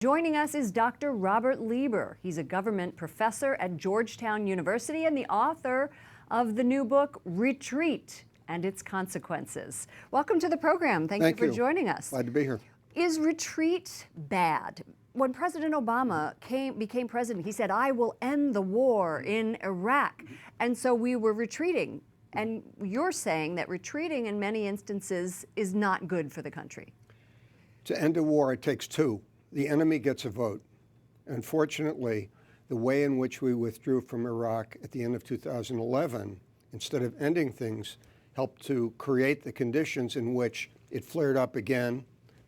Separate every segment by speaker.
Speaker 1: Joining us is Dr. Robert Lieber. He's a government professor at Georgetown University and the author of the new book, Retreat and Its Consequences. Welcome to the program. Thank you for joining us.
Speaker 2: Glad to be here.
Speaker 1: Is retreat bad? When President Obama became president, he said, "I will end the war in Iraq." And so we were retreating. And you're saying that retreating in many instances is not good for the country.
Speaker 2: To end a war, it takes two. The enemy gets a vote. Unfortunately, the way in which we withdrew from Iraq at the end of 2011, instead of ending things, helped to create the conditions in which it flared up again.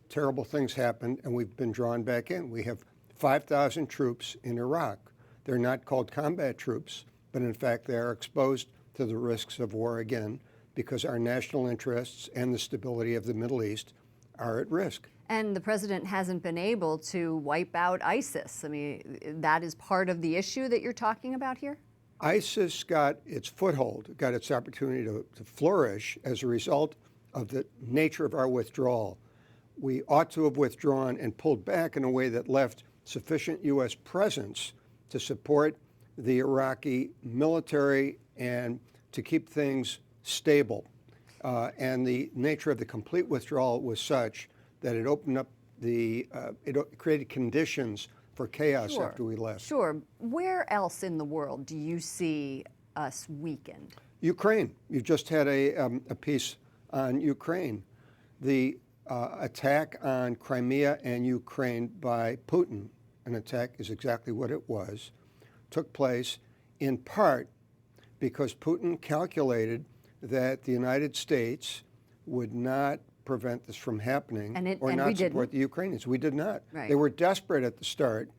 Speaker 2: Terrible things happened, and we've been drawn back in. We have 5,000 troops in Iraq. They're not called combat troops, but in fact they are exposed to the risks of war again because our national interests and the stability of the Middle East are at risk.
Speaker 1: And the president hasn't been able to wipe out ISIS. I mean, that is part of the issue that you're talking about here?
Speaker 2: ISIS got its foothold, got its opportunity to flourish as a result of the nature of our withdrawal. We ought to have withdrawn and pulled back in a way that left sufficient U.S. presence to support the Iraqi military and to keep things stable. And the nature of the complete withdrawal was such that it opened up it created conditions for chaos after we left.
Speaker 1: Sure. Where else in the world do you see us weakened?
Speaker 2: Ukraine. You just had a piece on Ukraine. The attack on Crimea and Ukraine by Putin, an attack is exactly what it was, took place in part because Putin calculated that the United States would not prevent this from happening or not support the Ukrainians. We did not.
Speaker 1: Right.
Speaker 2: They were desperate at the start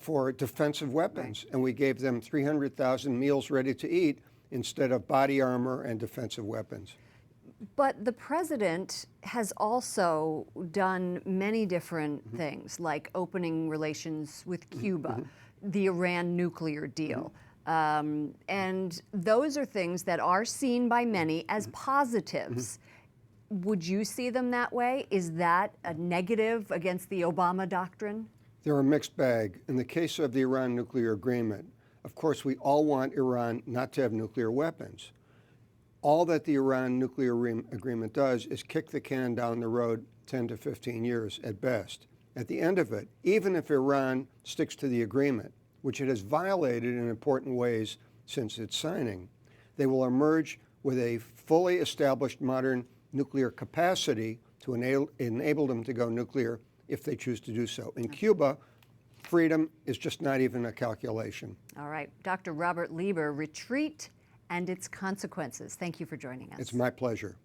Speaker 2: for defensive weapons, and we gave them 300,000 meals ready to eat instead of body armor and defensive weapons.
Speaker 1: But the president has also done many different things, like opening relations with Cuba, the Iran nuclear deal. And those are things that are seen by many as positives. Would you see them that way? Is that a negative against the Obama doctrine?
Speaker 2: They're a mixed bag. In the case of the Iran nuclear agreement, of course, we all want Iran not to have nuclear weapons. All that the Iran nuclear agreement does is kick the can down the road 10 to 15 years at best. At the end of it, even if Iran sticks to the agreement, which it has violated in important ways since its signing, they will emerge with a fully established modern nuclear capacity to enable them to go nuclear if they choose to do so. In Cuba, freedom is just not even a calculation.
Speaker 1: All right. Dr. Robert Lieber, Retreat and Its Consequences. Thank you for joining us.
Speaker 2: It's my pleasure.